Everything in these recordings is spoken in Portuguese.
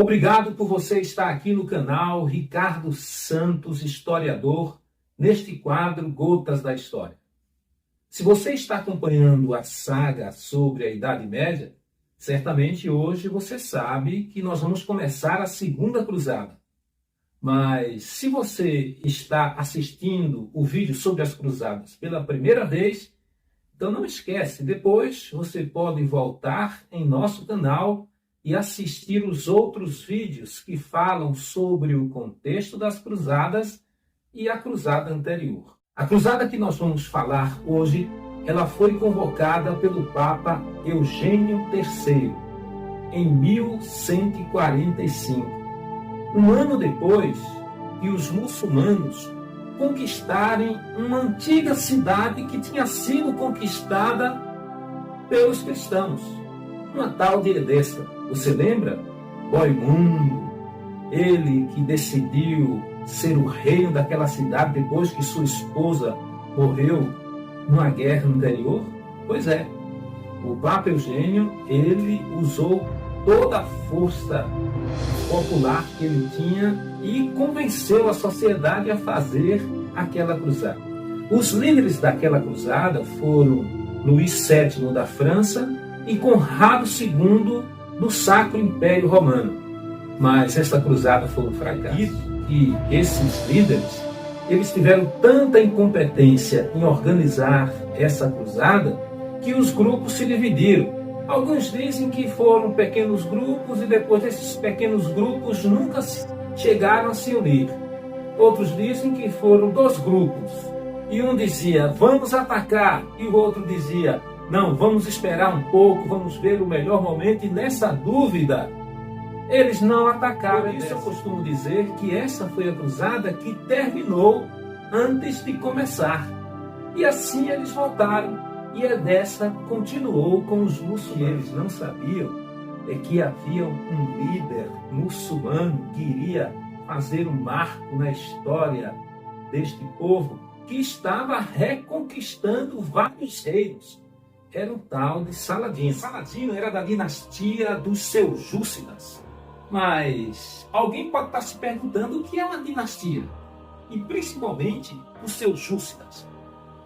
Obrigado por você estar aqui no canal Ricardo Santos, historiador, neste quadro Gotas da História. Se você está acompanhando a saga sobre a Idade Média, certamente hoje você sabe que nós vamos começar a Segunda Cruzada. Mas se você está assistindo o vídeo sobre as cruzadas pela primeira vez, então não esquece, depois você pode voltar em nosso canal e assistir os outros vídeos que falam sobre o contexto das cruzadas e a cruzada anterior. A cruzada que nós vamos falar hoje, ela foi convocada pelo Papa Eugênio III em 1145, um ano depois que os muçulmanos conquistarem uma antiga cidade que tinha sido conquistada pelos cristãos, uma tal de Edessa. Você lembra? Boimundo, ele que decidiu ser o rei daquela cidade depois que sua esposa morreu numa guerra anterior? Pois é, o Papa Eugênio, ele usou toda a força popular que ele tinha e convenceu a sociedade a fazer aquela cruzada. Os líderes daquela cruzada foram Luís VII da França e Conrado II do Sacro Império Romano. Mas essa cruzada foi um fracasso. E esses líderes, eles tiveram tanta incompetência em organizar essa cruzada que os grupos se dividiram. Alguns dizem que foram pequenos grupos e depois desses pequenos grupos nunca chegaram a se unir. Outros dizem que foram dois grupos. E um dizia, vamos atacar, e o outro dizia, não, vamos esperar um pouco, vamos ver o melhor momento, e nessa dúvida, eles não atacaram. Por isso eu costumo dizer que essa foi a cruzada que terminou antes de começar. E assim eles voltaram, e Edessa continuou com os muçulmanos. Eles não sabiam que havia um líder muçulmano que iria fazer um marco na história deste povo, que estava reconquistando vários reinos. Era o tal de Saladino. Saladino era da dinastia dos Seljúcidas. Mas alguém pode estar se perguntando o que é uma dinastia. E principalmente os Seljúcidas.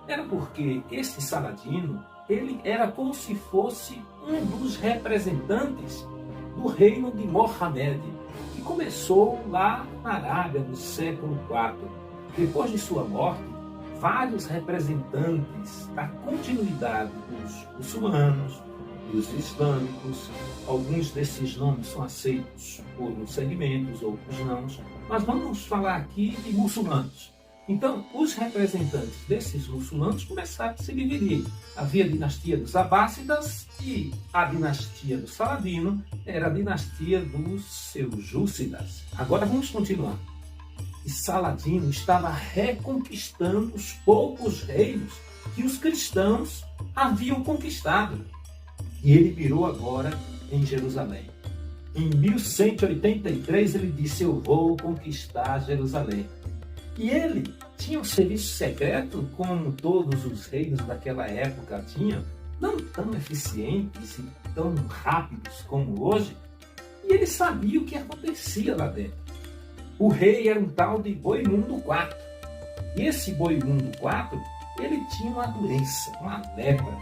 Era porque esse Saladino, ele era como se fosse um dos representantes do reino de Mohammed, que começou lá na Arábia no século IV. Depois de sua morte, vários representantes da continuidade dos muçulmanos, dos islâmicos, alguns desses nomes são aceitos por uns segmentos, outros não, mas vamos falar aqui de muçulmanos. Então, os representantes desses muçulmanos começaram a se dividir. Havia a dinastia dos Abássidas e a dinastia do Saladino era a dinastia dos Seljúcidas. Agora vamos continuar. E Saladino estava reconquistando os poucos reinos que os cristãos haviam conquistado. E ele mirou agora em Jerusalém. Em 1183 ele disse, eu vou conquistar Jerusalém. E ele tinha um serviço secreto, como todos os reinos daquela época tinham, não tão eficientes e tão rápidos como hoje, e ele sabia o que acontecia lá dentro. O rei era um tal de Boimundo IV, e esse Boimundo IV, ele tinha uma doença, uma lepra,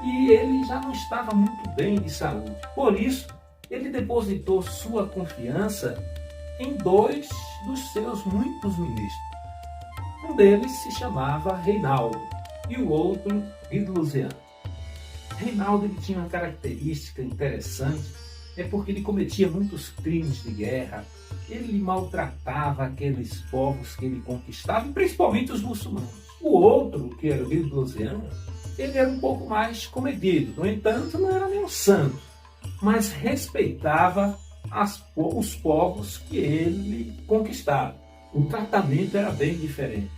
e ele já não estava muito bem de saúde. Por isso, ele depositou sua confiança em dois dos seus muitos ministros. Um deles se chamava Reinaldo e o outro Vespasiano. Reinaldo ele tinha uma característica interessante, é porque ele cometia muitos crimes de guerra, ele maltratava aqueles povos que ele conquistava, principalmente os muçulmanos. O outro, que era o Vespasiano, ele era um pouco mais comedido, no entanto não era nenhum santo, mas respeitava os povos que ele conquistava. O tratamento era bem diferente.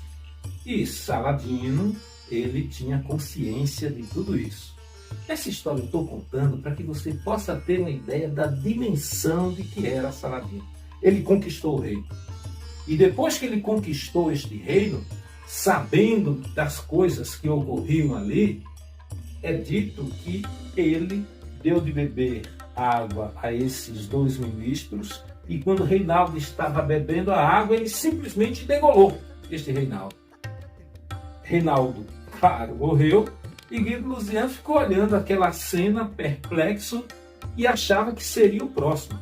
E Saladino, ele tinha consciência de tudo isso. Essa história eu estou contando para que você possa ter uma ideia da dimensão de que era Saladino. Ele conquistou o reino. E depois que ele conquistou este reino, sabendo das coisas que ocorriam ali, é dito que ele deu de beber água a esses dois ministros, e quando Reinaldo estava bebendo a água, ele simplesmente degolou este Reinaldo. Reinaldo, claro, morreu, e Guido Luzian ficou olhando aquela cena perplexo e achava que seria o próximo.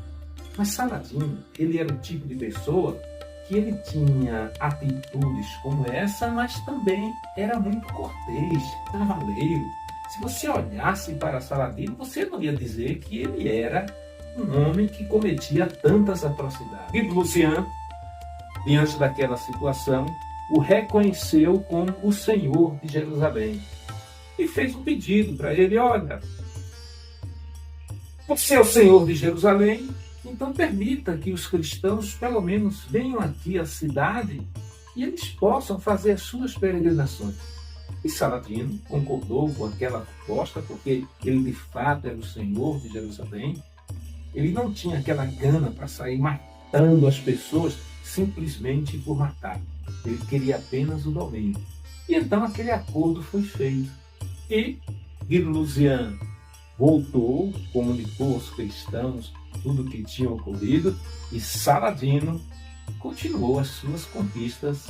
Mas Saladino, ele era o tipo de pessoa que ele tinha atitudes como essa, mas também era muito cortês, cavaleiro. Se você olhasse para Saladino, você não ia dizer que ele era um homem que cometia tantas atrocidades. Guido Luzian, diante daquela situação, o reconheceu como o Senhor de Jerusalém e fez um pedido para ele: olha, você é o Senhor de Jerusalém, então permita que os cristãos pelo menos venham aqui à cidade e eles possam fazer as suas peregrinações. E Saladino concordou com aquela proposta, porque ele de fato era o Senhor de Jerusalém. Ele não tinha aquela gana para sair matando as pessoas simplesmente por matar. Ele queria apenas o domínio. E então aquele acordo foi feito. E Guido Luzian voltou, comunicou aos cristãos tudo o que tinha ocorrido, e Saladino continuou as suas conquistas,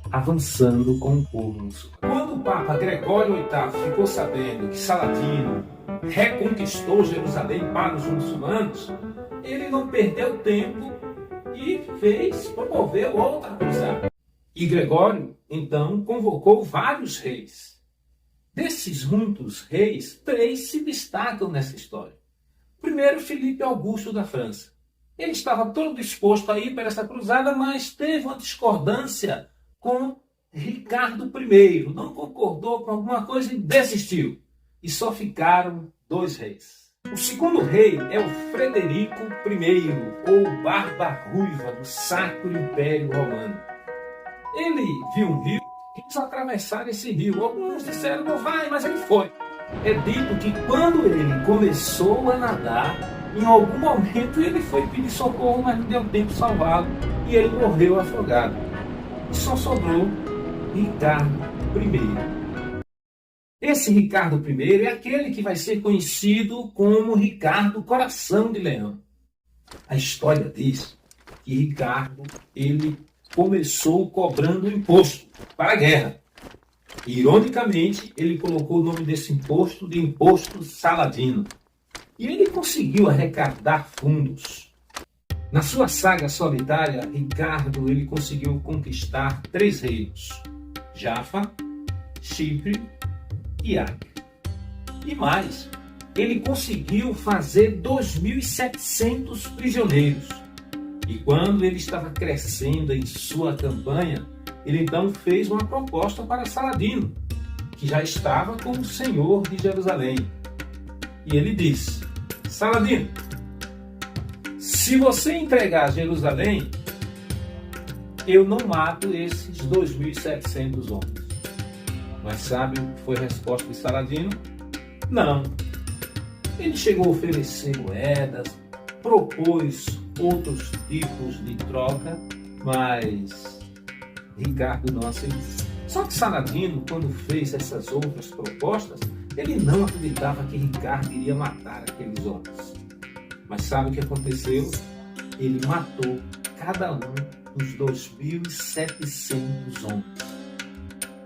avançando com o povo muçulmano. Quando o Papa Gregório VIII ficou sabendo que Saladino reconquistou Jerusalém para os muçulmanos, ele não perdeu tempo e promoveu outra cruzada. E Gregório, então, convocou vários reis. Desses muitos reis, 3 se destacam nessa história. Primeiro, Filipe Augusto da França. Ele estava todo disposto a ir para essa cruzada, mas teve uma discordância com Ricardo I. Não concordou com alguma coisa e desistiu. E só ficaram 2 reis. O segundo rei é o Frederico I, ou Barba Ruiva, do Sacro Império Romano. Ele viu um rio, quis atravessar esse rio. Alguns disseram: não vai, mas ele foi. É dito que quando ele começou a nadar, em algum momento ele foi pedir socorro, mas não deu tempo de salvá-lo, e ele morreu afogado. E só sobrou Ricardo I. Esse Ricardo I é aquele que vai ser conhecido como Ricardo Coração de Leão. A história diz que Ricardo, ele começou cobrando imposto para a guerra. Ironicamente, ele colocou o nome desse imposto de Imposto Saladino. E ele conseguiu arrecadar fundos. Na sua saga solitária, Ricardo ele conseguiu conquistar 3 reinos: Jaffa, Chipre e Acre. E mais, ele conseguiu fazer 2.700 prisioneiros. E quando ele estava crescendo em sua campanha, ele então fez uma proposta para Saladino, que já estava como Senhor de Jerusalém. E ele disse: Saladino, se você entregar Jerusalém, eu não mato esses 2.700 homens. Mas sabe o que foi a resposta de Saladino? Não. Ele chegou a oferecer moedas, propôs outros tipos de troca, mas Ricardo não aceitou. Só que Saladino, quando fez essas outras propostas, ele não acreditava que Ricardo iria matar aqueles homens. Mas sabe o que aconteceu? Ele matou cada um dos 2.700 homens.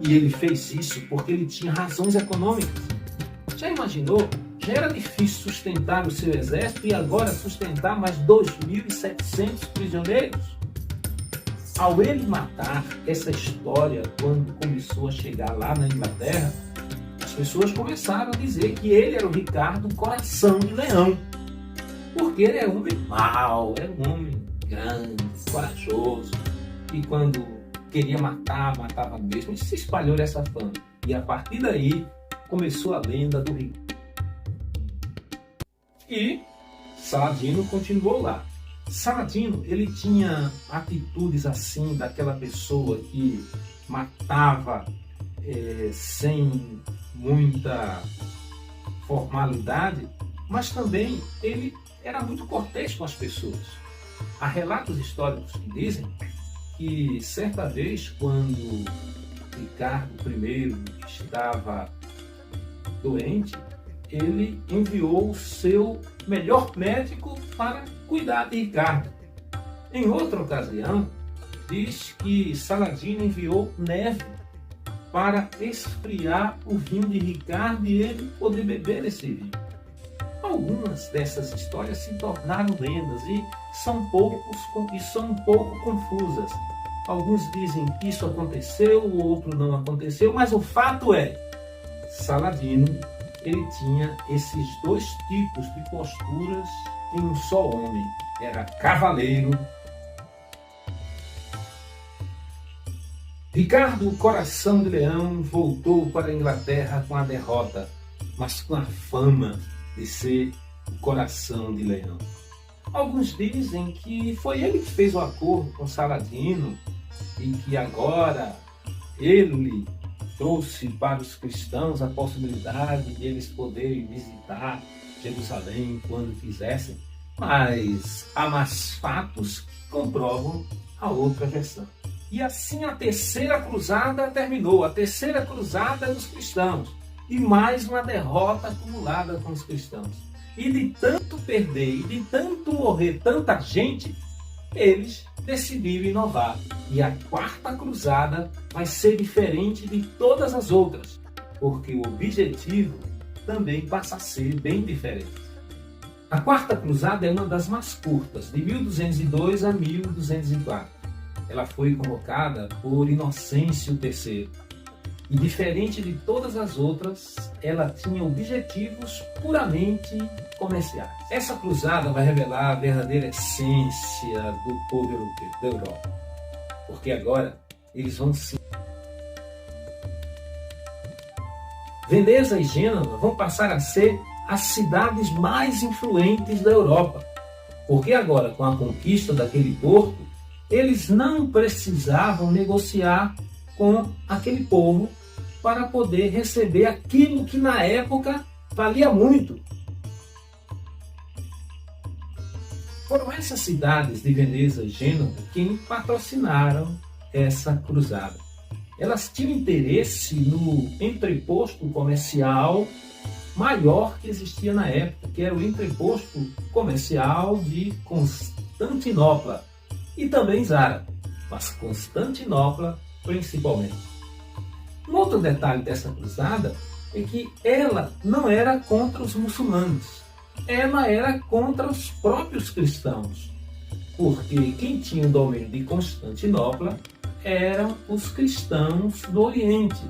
E ele fez isso porque ele tinha razões econômicas. Já imaginou? Já era difícil sustentar o seu exército e agora sustentar mais 2.700 prisioneiros? Ao ele matar, essa história, quando começou a chegar lá na Inglaterra, as pessoas começaram a dizer que ele era o Ricardo Coração de Leão. Porque ele era um homem mau, era um homem grande, corajoso. E quando queria matar, matava mesmo. E se espalhou essa fama. E a partir daí, começou a lenda do Ricardo. E Saladino continuou lá. Saladino, ele tinha atitudes assim, daquela pessoa que matava sem muita formalidade, mas também ele era muito cortês com as pessoas. Há relatos históricos que dizem que certa vez, quando Ricardo I estava doente, ele enviou o seu melhor médico para cuidar de Ricardo. Em outra ocasião, diz que Saladino enviou neve para esfriar o vinho de Ricardo e ele poder beber esse vinho. Algumas dessas histórias se tornaram lendas e são um pouco confusas. Alguns dizem que isso aconteceu, o outro não aconteceu, mas o fato é, Saladino, ele tinha esses dois tipos de posturas em um só homem. Era cavaleiro. Ricardo, o coração de leão, voltou para a Inglaterra com a derrota, mas com a fama de ser o coração de leão. Alguns dizem que foi ele que fez o acordo com Saladino e que agora ele trouxe para os cristãos a possibilidade de eles poderem visitar Jerusalém quando quisessem, mas há mais fatos que comprovam a outra versão. E assim a terceira cruzada terminou, a terceira cruzada dos cristãos, e mais uma derrota acumulada com os cristãos. E de tanto perder, e de tanto morrer tanta gente, eles decidiram inovar. E a quarta cruzada vai ser diferente de todas as outras, porque o objetivo também passa a ser bem diferente. A quarta cruzada é uma das mais curtas, de 1202 a 1204. Ela foi convocada por Inocêncio III. E diferente de todas as outras, ela tinha objetivos puramente comerciais. Essa cruzada vai revelar a verdadeira essência do povo europeu, da Europa. Porque agora eles vão se... Veneza e Gênova vão passar a ser as cidades mais influentes da Europa. Porque agora, com a conquista daquele porto, eles não precisavam negociar com aquele povo para poder receber aquilo que na época valia muito. Foram essas cidades de Veneza e Gênova quem patrocinaram essa cruzada. Elas tinham interesse no entreposto comercial maior que existia na época, que era o entreposto comercial de Constantinopla e também Zara, mas Constantinopla principalmente. Um outro detalhe dessa cruzada é que ela não era contra os muçulmanos, ela era contra os próprios cristãos, porque quem tinha o domínio de Constantinopla eram os cristãos do Oriente,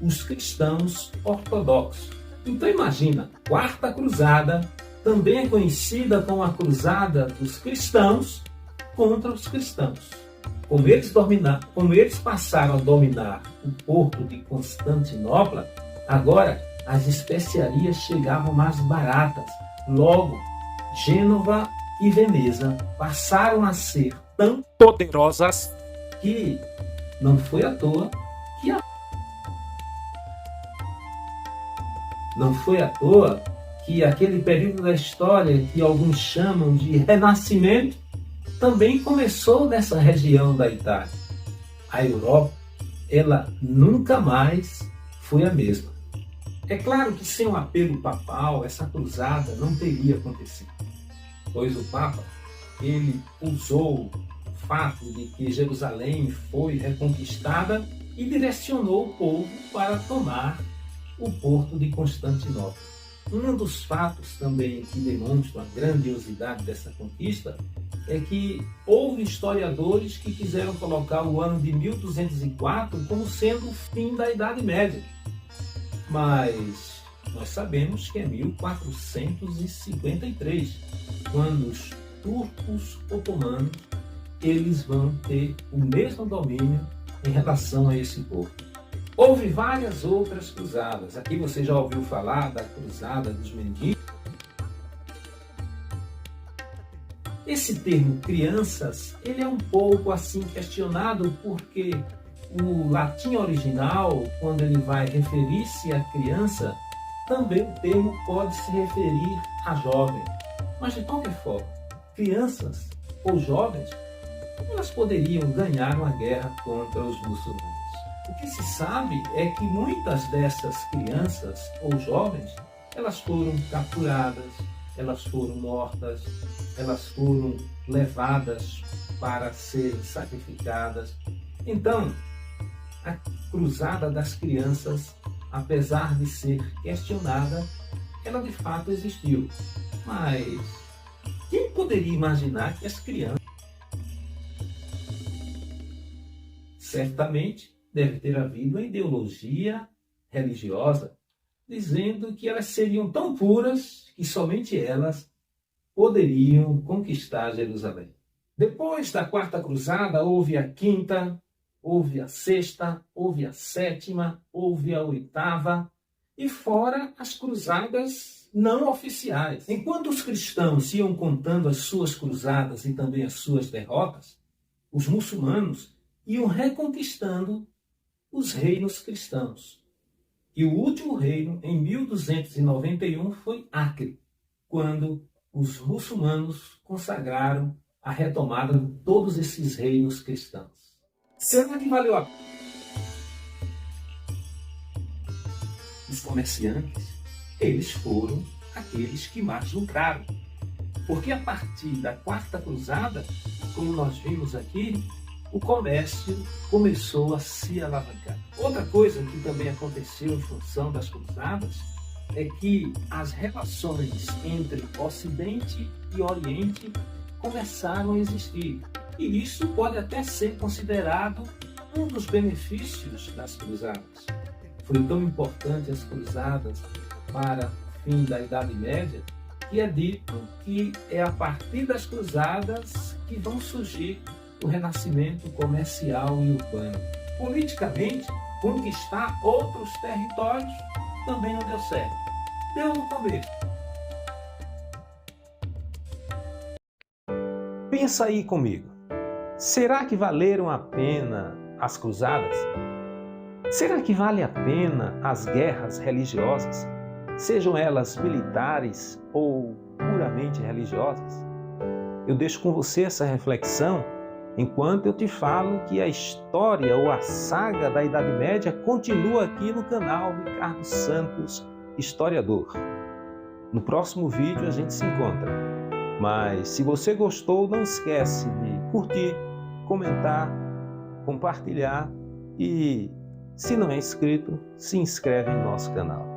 os cristãos ortodoxos. Então imagina, a quarta cruzada também é conhecida como a cruzada dos cristãos contra os cristãos. Como eles passaram a dominar o porto de Constantinopla, agora as especiarias chegavam mais baratas. Logo, Gênova e Veneza passaram a ser tão poderosas que não foi à toa que aquele período da história que alguns chamam de Renascimento também começou nessa região da Itália. A Europa, ela nunca mais foi a mesma. É claro que sem o apelo papal, essa cruzada não teria acontecido, pois o Papa, ele usou o fato de que Jerusalém foi reconquistada e direcionou o povo para tomar o porto de Constantinopla. Um dos fatos também que demonstram a grandiosidade dessa conquista é que houve historiadores que quiseram colocar o ano de 1204 como sendo o fim da Idade Média. Mas nós sabemos que é 1453, quando os turcos otomanos eles vão ter o mesmo domínio em relação a esse porto. Houve várias outras cruzadas. Aqui você já ouviu falar da Cruzada dos Mendigos. Esse termo crianças, ele é um pouco assim questionado porque o latim original, quando ele vai referir-se à criança, também o termo pode se referir a jovem. Mas de qualquer forma, crianças ou jovens, elas poderiam ganhar uma guerra contra os muçulmanos. O que se sabe é que muitas dessas crianças ou jovens, elas foram capturadas, elas foram mortas, elas foram levadas para serem sacrificadas. Então, a Cruzada das Crianças, apesar de ser questionada, ela de fato existiu. Mas quem poderia imaginar que as crianças... Certamente deve ter havido uma ideologia religiosa dizendo que elas seriam tão puras que somente elas poderiam conquistar Jerusalém. Depois da Quarta Cruzada, houve a Quinta, houve a Sexta, houve a Sétima, houve a Oitava, e fora as cruzadas não oficiais. Enquanto os cristãos iam contando as suas cruzadas e também as suas derrotas, os muçulmanos iam reconquistando os reinos cristãos. E o último reino, em 1291, foi Acre, quando os muçulmanos consagraram a retomada de todos esses reinos cristãos. Será que valeu a pena? Os comerciantes, eles foram aqueles que mais lucraram. Porque a partir da Quarta Cruzada, como nós vimos aqui, o comércio começou a se alavancar. Outra coisa que também aconteceu em função das cruzadas é que as relações entre Ocidente e Oriente começaram a existir. E isso pode até ser considerado um dos benefícios das cruzadas. Foi tão importante as cruzadas para o fim da Idade Média que é dito que é a partir das cruzadas que vão surgir o renascimento comercial e urbano. Politicamente, conquistar outros territórios também não deu certo. Deu no começo. Pensa aí comigo. Será que valeram a pena as cruzadas? Será que vale a pena as guerras religiosas, sejam elas militares ou puramente religiosas? Eu deixo com você essa reflexão enquanto eu te falo que a história ou a saga da Idade Média continua aqui no canal Ricardo Santos, historiador. No próximo vídeo a gente se encontra. Mas se você gostou, não esquece de curtir, comentar, compartilhar e, se não é inscrito, se inscreve em nosso canal.